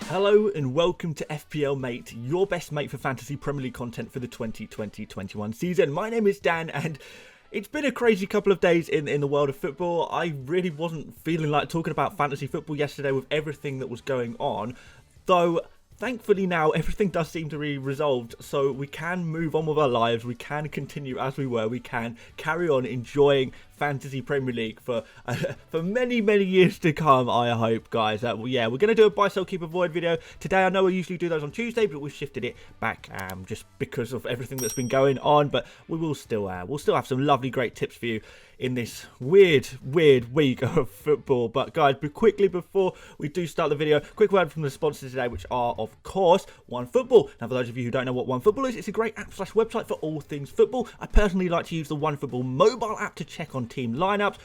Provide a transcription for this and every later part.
Hello and welcome to FPL Mate, your best mate for fantasy Premier League content for the 2020-21 season. My name is Dan and it's been a crazy couple of days in the world of football. I really wasn't feeling like talking about fantasy football yesterday with everything that was going on, though thankfully now everything does seem to be resolved, so we can move on with our lives, we can continue as we were, we can carry on enjoying fantasy Premier League for many years to come, I hope, guys. Yeah, we're going to do a buy, sell, keep, avoid video today. I know we usually do those on Tuesday, but we've shifted it back just because of everything that's been going on, but we will still have some lovely, great tips for you in this weird week of football. But guys, quickly before we do start the video, quick word from the sponsors today, which are of course OneFootball. Now for those of you who don't know what OneFootball is, it's a great app/website for all things football. I personally like to use the OneFootball mobile app to check on team lineups,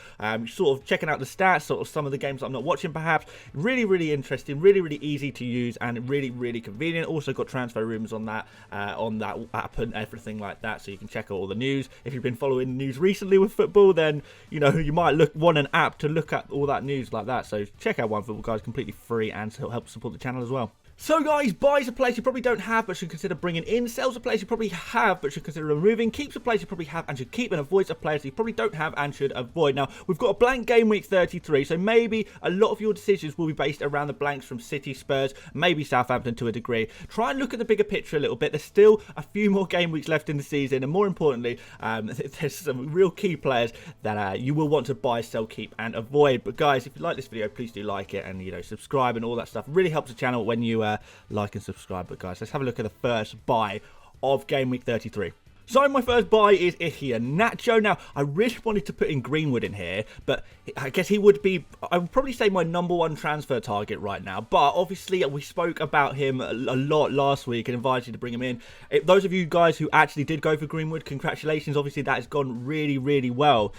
sort of checking out the stats, sort of some of the games I'm not watching perhaps. Really interesting, really easy to use, and really convenient. Also got transfer rooms on that app and everything like that, so you can check out all the news. If you've been following the news recently with football, then you know you might want an app to look at all that news like that. So check out OneFootball, guys, completely free and to help support the channel as well. So guys, buys a place you probably don't have but should consider bringing in, sells a place you probably have but should consider removing, keeps a place you probably have and should keep, and avoids a player you probably don't have and should avoid. Now, we've got a blank game week 33, so maybe a lot of your decisions will be based around the blanks from City, Spurs, maybe Southampton to a degree. Try and look at the bigger picture a little bit. There's still a few more game weeks left in the season, and more importantly, there's some real key players that you will want to buy, sell, keep and avoid. But guys, if you like this video, please do like it and, you know, subscribe and all that stuff. It really helps the channel when you like and subscribe. But guys, let's have a look at the first buy of game week 33. So my first buy is Iheanacho. Now, I really wanted to put in Greenwood in here, but I guess he would be, I would probably say, my #1 transfer target right now. But obviously, we spoke about him a lot last week and invited you to bring him in. Those of you guys who actually did go for Greenwood, congratulations. Obviously, that has gone really well.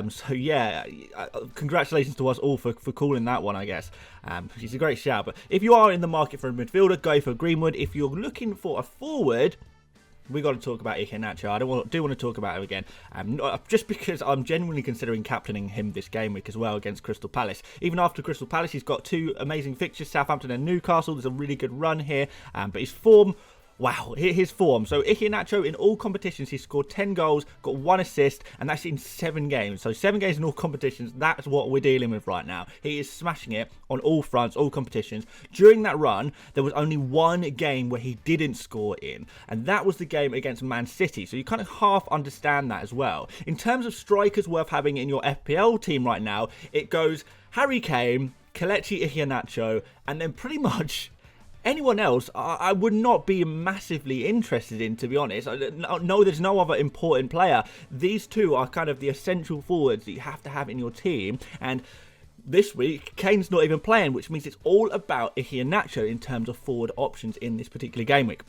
So yeah, congratulations to us all for calling that one, I guess. He's a great shout. But if you are in the market for a midfielder, go for Greenwood. If you're looking for a forward, we got to talk about Iheanacho. I do want to talk about him again, just because I'm genuinely considering captaining him this game week as well against Crystal Palace. Even after Crystal Palace, he's got 2 amazing fixtures, Southampton and Newcastle. There's a really good run here, but his form, wow, his form. So Iheanacho, in all competitions, he scored 10 goals, got 1 assist, and that's in 7 games. So 7 games in all competitions, that's what we're dealing with right now. He is smashing it on all fronts, all competitions. During that run, there was only 1 game where he didn't score in, and that was the game against Man City. So you kind of half understand that as well. In terms of strikers worth having in your FPL team right now, it goes Harry Kane, Kelechi Iheanacho, and then pretty much anyone else I would not be massively interested in, to be honest. No, there's no other important player. These 2 are kind of the essential forwards that you have to have in your team. And this week, Kane's not even playing, which means it's all about Iheanacho in terms of forward options in this particular game week.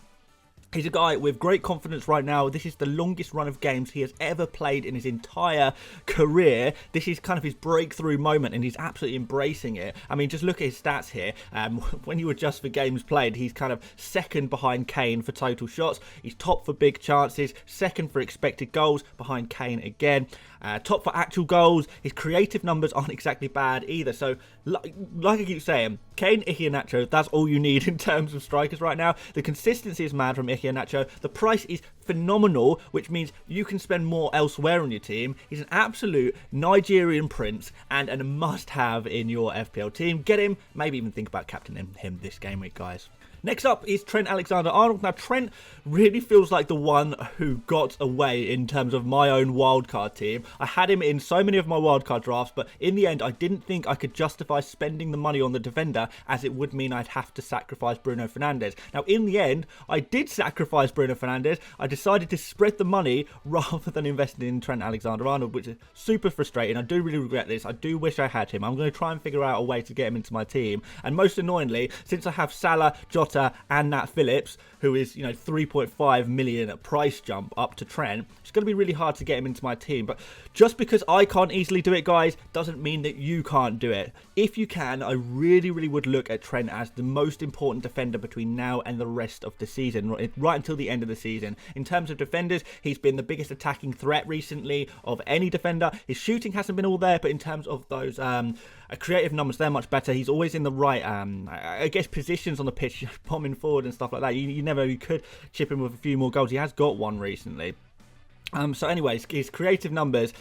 He's a guy with great confidence right now. This is the longest run of games he has ever played in his entire career. This is kind of his breakthrough moment, and he's absolutely embracing it. I mean, just look at his stats here. When you adjust for games played, he's kind of second behind Kane for total shots. He's top for big chances, second for expected goals behind Kane again. Top for actual goals. His creative numbers aren't exactly bad either. So, like I keep saying, Kane, Iheanacho, that's all you need in terms of strikers right now. The consistency is mad from Iheanacho. The price is phenomenal, which means you can spend more elsewhere on your team. He's an absolute Nigerian prince and a must-have in your FPL team. Get him. Maybe even think about captaining him this game week, guys. Next up is Trent Alexander-Arnold. Now, Trent really feels like the one who got away in terms of my own wildcard team. I had him in so many of my wildcard drafts, but in the end, I didn't think I could justify spending the money on the defender, as it would mean I'd have to sacrifice Bruno Fernandes. Now, in the end, I did sacrifice Bruno Fernandes. I decided to spread the money rather than investing in Trent Alexander-Arnold, which is super frustrating. I do really regret this. I do wish I had him. I'm going to try and figure out a way to get him into my team. And most annoyingly, since I have Salah, Jota, Jota and Nat Phillips, who is, 3.5 million price jump up to Trent, it's going to be really hard to get him into my team. But just because I can't easily do it, guys, doesn't mean that you can't do it. If you can, I really, really would look at Trent as the most important defender between now and the rest of the season, right until the end of the season. In terms of defenders, he's been the biggest attacking threat recently of any defender. His shooting hasn't been all there, but in terms of those creative numbers, they're much better. He's always in the right, I guess, positions on the pitch, bombing forward and stuff like that. You could chip him with a few more goals. He has got one recently. So anyways, his creative numbers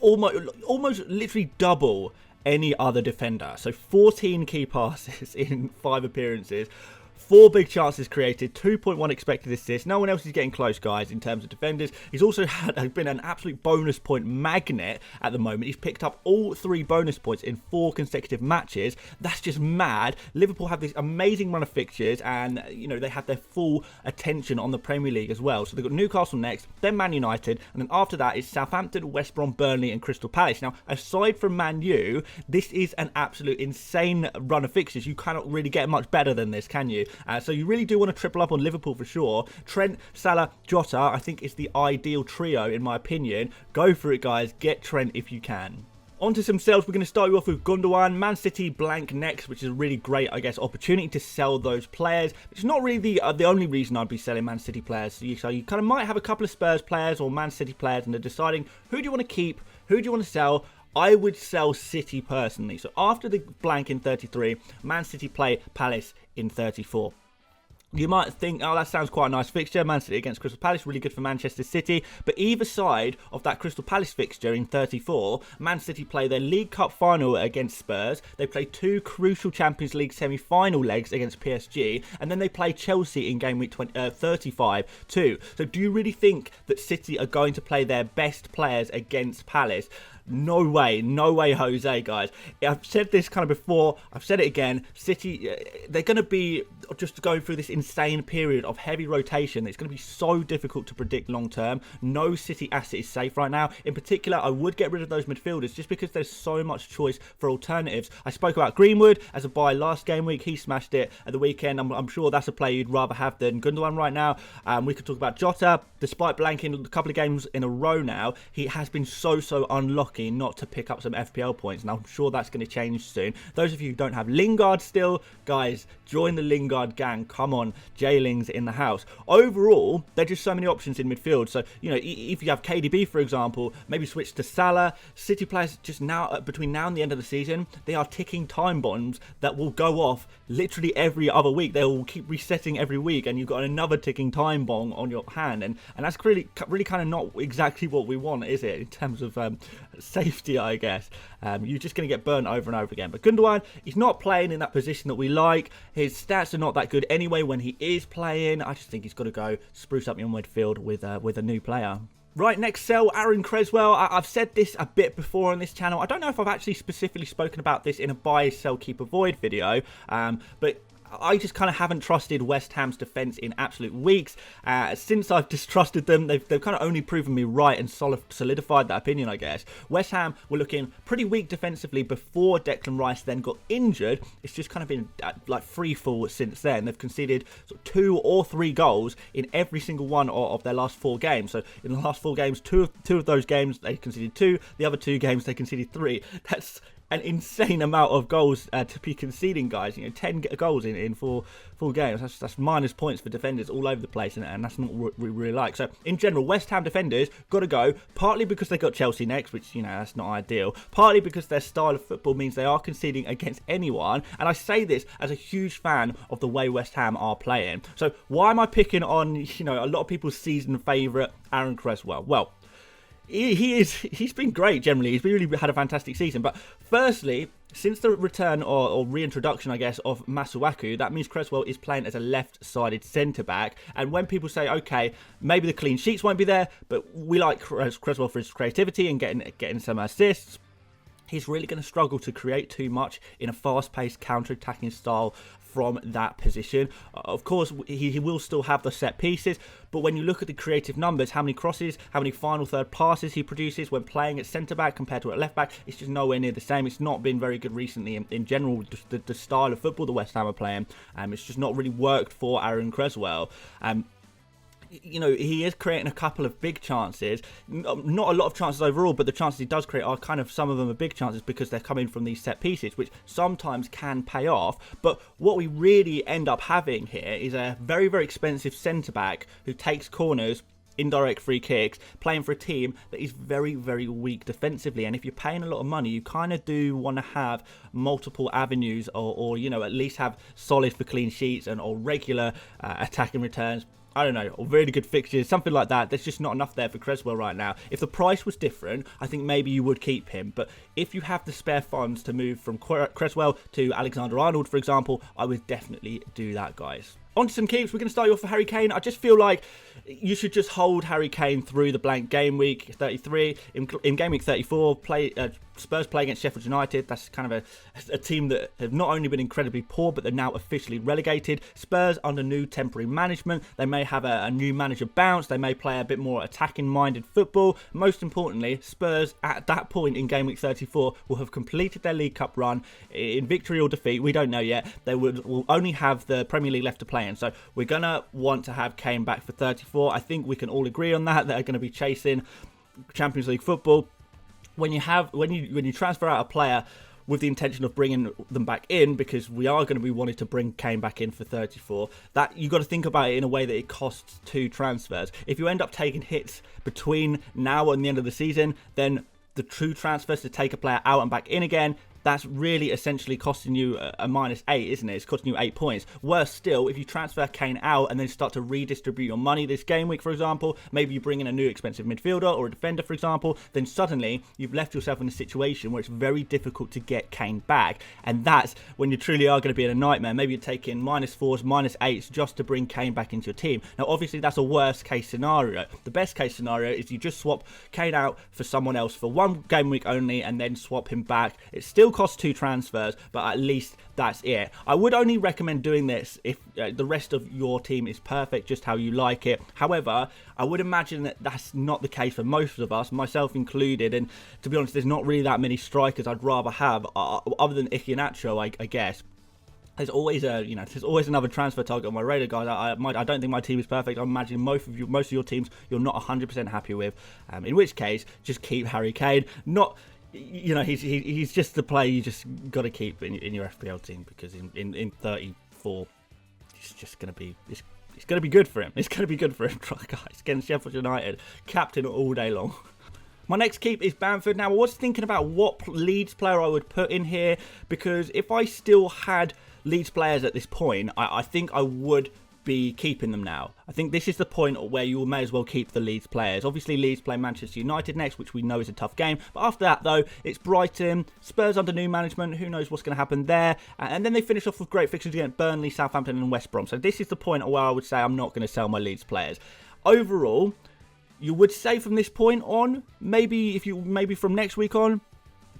almost literally double any other defender. So 14 key passes in 5 appearances. 4 big chances created, 2.1 expected assists. No one else is getting close, guys, in terms of defenders. He's also been an absolute bonus point magnet at the moment. He's picked up all 3 bonus points in 4 consecutive matches. That's just mad. Liverpool have this amazing run of fixtures, and, they have their full attention on the Premier League as well. So they've got Newcastle next, then Man United, and then after that is Southampton, West Brom, Burnley, and Crystal Palace. Now, aside from Man U, this is an absolute insane run of fixtures. You cannot really get much better than this, can you? So you really do want to triple up on Liverpool for sure. Trent, Salah, Jota, I think is the ideal trio in my opinion. Go for it, guys. Get Trent if you can. On to some sales. We're going to start you off with Gündogan Man City blank next, which is a really great, I guess, opportunity to sell those players. It's not really the only reason I'd be selling Man City players. So you kind of might have a couple of Spurs players or Man City players, and they're deciding who do you want to keep, who do you want to sell. I would sell City personally. So after the blank in 33, Man City play Palace in 34. You might think, oh, that sounds quite a nice fixture. Man City against Crystal Palace, really good for Manchester City. But either side of that Crystal Palace fixture in 34, Man City play their League Cup final against Spurs. They play 2 crucial Champions League semi-final legs against PSG. And then they play Chelsea in game week 35 too. So do you really think that City are going to play their best players against Palace? No way, Jose, guys. I've said this kind of before, I've said it again. City, they're going to be just going through this insane period of heavy rotation. It's going to be so difficult to predict long term. No City asset is safe right now. In particular, I would get rid of those midfielders just because there's so much choice for alternatives. I spoke about Greenwood as a buy last game week. He smashed it at the weekend. I'm sure that's a player you'd rather have than Gündogan right now. We could talk about Jota. Despite blanking a couple of games in a row now, he has been so unlucky not to pick up some FPL points, and I'm sure that's going to change soon. Those of you who don't have Lingard still, guys, join the Lingard gang. Come on, J-Ling's in the house. Overall, there's just so many options in midfield. So, if you have KDB, for example, maybe switch to Salah. City players just now, between now and the end of the season, they are ticking time bombs that will go off literally every other week. They will keep resetting every week, and you've got another ticking time bomb on your hand, and that's really kind of not exactly what we want, is it, in terms of safety, I guess. You're just going to get burnt over and over again. But Gündogan, he's not playing in that position that we like. His stats are not that good anyway when he is playing. I just think he's got to go spruce up your midfield with a new player. Right, next sell, Aaron Cresswell. I've said this a bit before on this channel. I don't know if I've actually specifically spoken about this in a buy, sell, keep, avoid video, but I just kind of haven't trusted West Ham's defence in absolute weeks. Since I've distrusted them, they've kind of only proven me right and solidified that opinion, I guess. West Ham were looking pretty weak defensively before Declan Rice then got injured. It's just kind of been like free fall since then. They've conceded 2 or 3 goals in every single one of their last 4 games. So in the last 4 games, two of those games they conceded 2. The other 2 games they conceded 3. That's an insane amount of goals to be conceding, guys. 10 goals in 4 games. That's minus points for defenders all over the place, and that's not what we really like. So in general, West Ham defenders got to go, partly because they got Chelsea next, which that's not ideal, partly because their style of football means they are conceding against anyone, and I say this as a huge fan of the way West Ham are playing. So why am I picking on a lot of people's season favourite, Aaron Cresswell? Well, he's been great generally. He's really had a fantastic season. But firstly, since the return or reintroduction, I guess, of Masuaku, that means Cresswell is playing as a left-sided centre-back. And when people say, okay, maybe the clean sheets won't be there, but we like Cresswell for his creativity and getting some assists, he's really going to struggle to create too much in a fast-paced counter-attacking style from that position. Of course, he will still have the set pieces, but when you look at the creative numbers, how many crosses, how many final third passes he produces when playing at centre-back compared to at left-back, it's just nowhere near the same. It's not been very good recently in general, just the style of football the West Ham are playing. It's just not really worked for Aaron Cresswell. You know, he is creating a couple of big chances, not a lot of chances overall, but the chances he does create are kind of, some of them are big chances because they're coming from these set pieces, which sometimes can pay off. But what we really end up having here is a very, very expensive centre-back who takes corners, indirect free kicks, playing for a team that is very, very weak defensively. And if you're paying a lot of money, you kind of do want to have multiple avenues, or you know, at least have solid for clean sheets and or regular attacking returns. I don't know, or really good fixtures, something like that. There's just not enough there for Cresswell right now. If the price was different, I think maybe you would keep him. But if you have the spare funds to move from Cresswell to Alexander-Arnold, for example, I would definitely do that, guys. On to some keeps. We're going to start you off for Harry Kane. I just feel like you should just hold Harry Kane through the blank game week 33. In game week 34, Spurs play against Sheffield United. That's kind of a team that have not only been incredibly poor, but they're now officially relegated. Spurs under new temporary management. They may have a new manager bounce. They may play a bit more attacking-minded football. Most importantly, Spurs at that point in game week 34 will have completed their League Cup run in victory or defeat. We don't know yet. They will only have the Premier League left to play in. So we're going to want to have Kane back for 34. I think we can all agree on that. They're going to be chasing Champions League football. When you transfer out a player with the intention of bringing them back in, because we are going to be wanting to bring Kane back in for 34, that you've got to think about it in a way that it costs 2 transfers. If you end up taking hits between now and the end of the season, then the true transfers to take a player out and back in again, that's really essentially costing you a -8, isn't it? It's costing you 8 points. Worse still, if you transfer Kane out and then start to redistribute your money this game week, for example, maybe you bring in a new expensive midfielder or a defender, for example, then suddenly you've left yourself in a situation where it's very difficult to get Kane back. And that's when you truly are going to be in a nightmare. Maybe you're taking -4s, -8s just to bring Kane back into your team. Now, obviously, that's a worst case scenario. The best case scenario is you just swap Kane out for someone else for one game week only and then swap him back. It's still cost 2 transfers, but at least that's it. I would only recommend doing this if the rest of your team is perfect, just how you like it. However, I would imagine that that's not the case for most of us, myself included, and to be honest, there's not really that many strikers I'd rather have other than Iheanacho, I guess. There's always there's always another transfer target on my radar, guys. I don't think my team is perfect. I'm imagining most of your teams you're not 100% happy with. In which case, just keep Harry Kane. He's just the player you just got to keep in your FPL team, because in 34, it's just going to be it's going to be good for him. It's going to be good for him, guys. Against Sheffield United, captain all day long. My next keep is Bamford. Now, I was thinking about what Leeds player I would put in here, because if I still had Leeds players at this point, I think I would be keeping them now. I think this is the point where you may as well keep the Leeds players. Obviously, Leeds play Manchester United next, which we know is a tough game. But after that, though, it's Brighton, Spurs under new management. Who knows what's going to happen there? And then they finish off with great fixtures against Burnley, Southampton and West Brom. So this is the point where I would say I'm not going to sell my Leeds players. Overall, you would say from this point on, maybe from next week on,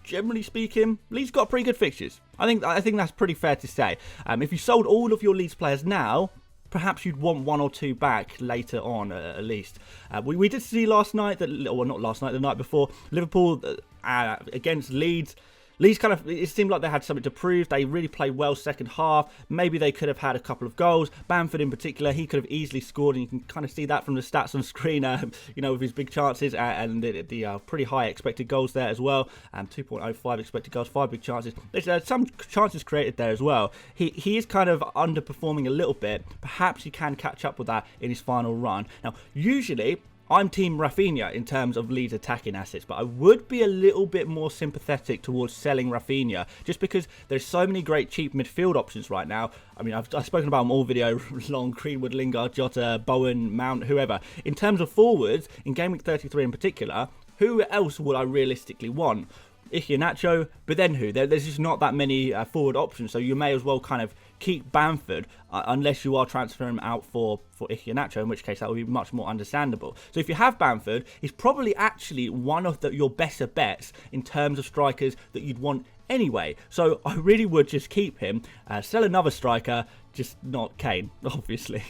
generally speaking, Leeds got pretty good fixtures. I think that's pretty fair to say. If you sold all of your Leeds players now, perhaps you'd want 1 or 2 back later on, at least. We did see last night, the night before, Liverpool against Leeds. Leeds it seemed like they had something to prove. They really played well second half. Maybe they could have had a couple of goals. Bamford in particular, he could have easily scored, and you can kind of see that from the stats on screen, with his big chances and the pretty high expected goals there as well. 2.05 expected goals, 5 big chances. There's some chances created there as well. He is kind of underperforming a little bit. Perhaps he can catch up with that in his final run. Now, usually I'm team Rafinha in terms of Leeds attacking assets, but I would be a little bit more sympathetic towards selling Rafinha, just because there's so many great cheap midfield options right now. I mean, I've spoken about them all video long: Greenwood, Lingard, Jota, Bowen, Mount, whoever. In terms of forwards, in Game Week 33 in particular, who else would I realistically want? Iheanacho, but then who? There's just not that many forward options, so you may as well kind of keep Bamford unless you are transferring him out for Iheanacho, in which case that would be much more understandable. So if you have Bamford, he's probably actually one of your better bets in terms of strikers that you'd want anyway. So I really would just keep him, sell another striker, just not Kane, obviously.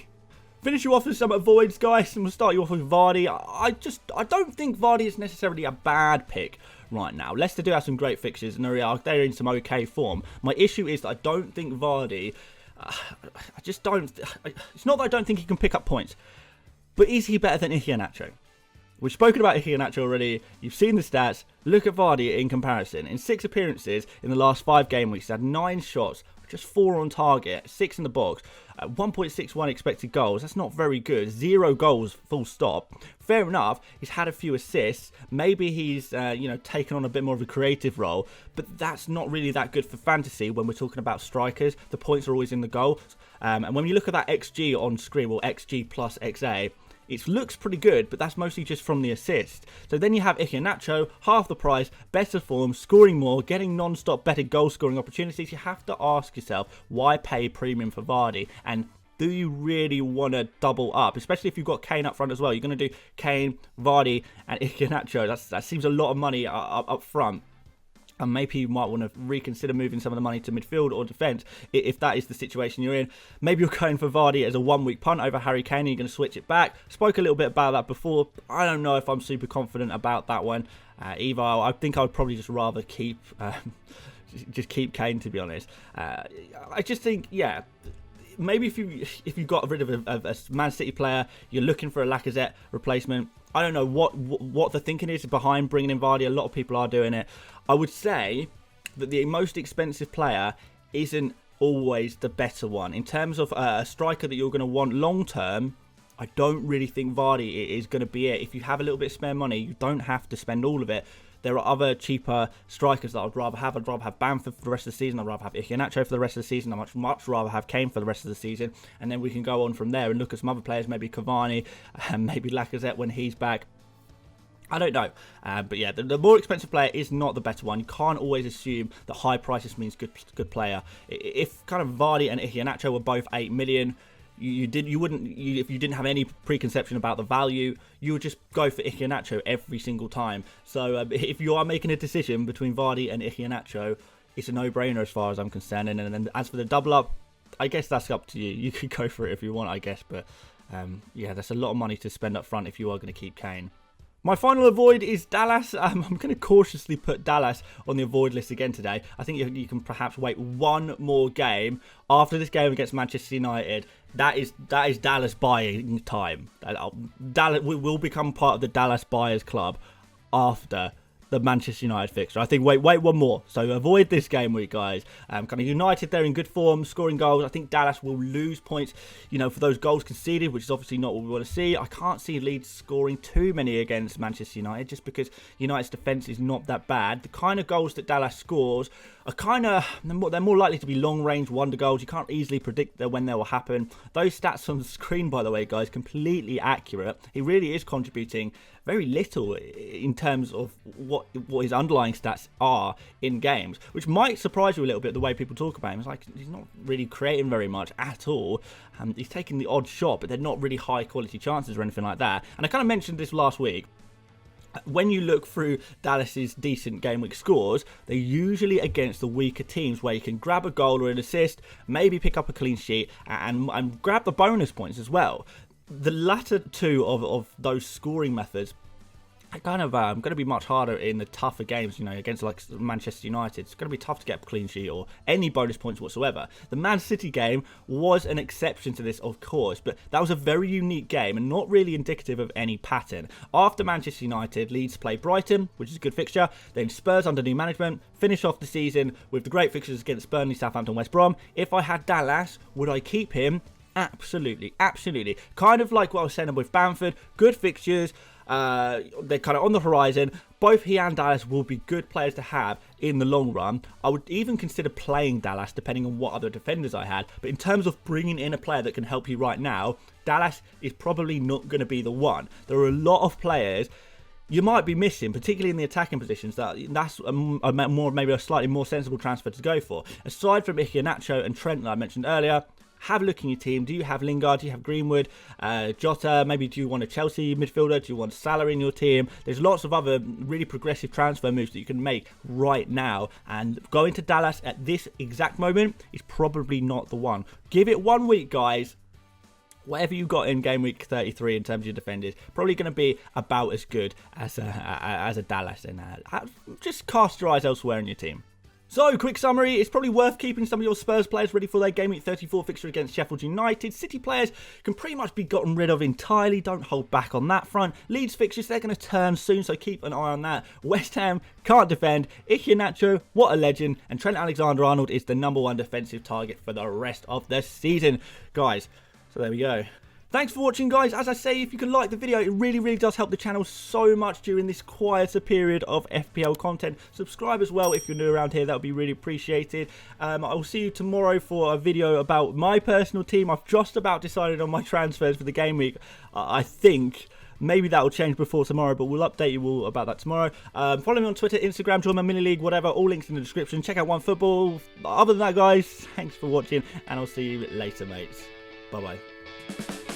Finish you off with some avoids, guys, and we'll start you off with Vardy. I don't think Vardy is necessarily a bad pick right now. Leicester do have some great fixtures, and they're in some okay form. My issue is that I don't think Vardy, I just don't, it's not that I don't think he can pick up points, but is he better than Iheanacho? We've spoken about Iheanacho already. You've seen the stats. Look at Vardy in comparison. In 6 appearances in the last 5 game weeks, he's had 9 shots, just 4 on target, 6 in the box, 1.61 expected goals. That's not very good. 0 goals, full stop. Fair enough, he's had a few assists. Maybe he's taken on a bit more of a creative role, but that's not really that good for fantasy when we're talking about strikers. The points are always in the goals. And when you look at that XG on screen, or XG plus XA, it looks pretty good, but that's mostly just from the assist. So then you have Iheanacho, half the price, better form, scoring more, getting non-stop better goal-scoring opportunities. You have to ask yourself, why pay premium for Vardy? And do you really want to double up? Especially if you've got Kane up front as well. You're going to do Kane, Vardy, and Iheanacho. That seems a lot of money up front. And maybe you might want to reconsider moving some of the money to midfield or defence if that is the situation you're in. Maybe you're going for Vardy as a 1-week punt over Harry Kane and you're going to switch it back. Spoke a little bit about that before. I don't know if I'm super confident about that one. Either I think I would probably just rather keep Kane, to be honest. I just think, yeah, maybe if you got rid of a Man City player, you're looking for a Lacazette replacement. I don't know what the thinking is behind bringing in Vardy. A lot of people are doing it. I would say that the most expensive player isn't always the better one. In terms of a striker that you're going to want long term, I don't really think Vardy is going to be it. If you have a little bit of spare money, you don't have to spend all of it. There are other cheaper strikers that I'd rather have. I'd rather have Bamford for the rest of the season. I'd rather have Iheanacho for the rest of the season. I'd much rather have Kane for the rest of the season. And then we can go on from there and look at some other players, maybe Cavani, and maybe Lacazette when he's back. I don't know. But yeah, the more expensive player is not the better one. You can't always assume that high prices means good player. If kind of Vardy and Iheanacho were both 8 million, if you didn't have any preconception about the value, you would just go for Iheanacho every single time. So if you are making a decision between Vardy and Iheanacho, it's a no-brainer as far as I'm concerned. And then as for the double up, I guess that's up to you. You could go for it if you want, I guess. But yeah, that's a lot of money to spend up front if you are going to keep Kane. My final avoid is Dallas. I'm going to cautiously put Dallas on the avoid list again today. I think you can perhaps wait one more game after this game against Manchester United. That is Dallas buying time. Dallas will become part of the Dallas Buyers Club after the Manchester United fixture. I think wait one more. So avoid this game week, guys. Kind of United, they're in good form, scoring goals. I think Dallas will lose points, for those goals conceded, which is obviously not what we want to see. I can't see Leeds scoring too many against Manchester United just because United's defence is not that bad. The kind of goals that Dallas scores are they're more likely to be long-range wonder goals. You can't easily predict when they will happen. Those stats on the screen, by the way, guys, completely accurate. He really is contributing very little in terms of what his underlying stats are in games, which might surprise you a little bit the way people talk about him. It's like he's not really creating very much at all. He's taking the odd shot, but they're not really high-quality chances or anything like that. And I kind of mentioned this last week. When you look through Dallas's decent game week scores, they're usually against the weaker teams where you can grab a goal or an assist, maybe pick up a clean sheet and grab the bonus points as well. The latter two of those scoring methods are kind of going to be much harder in the tougher games, against like Manchester United. It's going to be tough to get a clean sheet or any bonus points whatsoever. The Man City game was an exception to this, of course, but that was a very unique game and not really indicative of any pattern. After Manchester United, Leeds play Brighton, which is a good fixture, then Spurs under new management, finish off the season with the great fixtures against Burnley, Southampton, West Brom. If I had Dallas, would I keep him? Absolutely. Kind of like what I was saying with Bamford, good fixtures. They're kind of on the horizon. Both he and Dallas will be good players to have in the long run. I would even consider playing Dallas depending on what other defenders I had. But in terms of bringing in a player that can help you right now, Dallas is probably not going to be the one. There are a lot of players you might be missing, particularly in the attacking positions, that's maybe a slightly more sensible transfer to go for. Aside from Iheanacho and Trent that I mentioned earlier, have a look in your team. Do you have Lingard? Do you have Greenwood? Jota? Maybe do you want a Chelsea midfielder? Do you want Salah in your team? There's lots of other really progressive transfer moves that you can make right now. And going to Dallas at this exact moment is probably not the one. Give it 1 week, guys. Whatever you got in game week 33 in terms of your defenders, probably going to be about as good as a Dallas. And just cast your eyes elsewhere in your team. So, quick summary, it's probably worth keeping some of your Spurs players ready for their Game Week 34 fixture against Sheffield United. City players can pretty much be gotten rid of entirely, don't hold back on that front. Leeds fixtures, they're going to turn soon, so keep an eye on that. West Ham can't defend. Iheanacho, what a legend. And Trent Alexander-Arnold is the #1 defensive target for the rest of the season. Guys, so there we go. Thanks for watching, guys. As I say, if you can like the video, it really, really does help the channel so much during this quieter period of FPL content. Subscribe as well if you're new around here. That would be really appreciated. I will see you tomorrow for a video about my personal team. I've just about decided on my transfers for the game week. I think maybe that will change before tomorrow, but we'll update you all about that tomorrow. Follow me on Twitter, Instagram, join my mini league, whatever. All links in the description. Check out OneFootball. Other than that, guys, thanks for watching, and I'll see you later, mates. Bye-bye.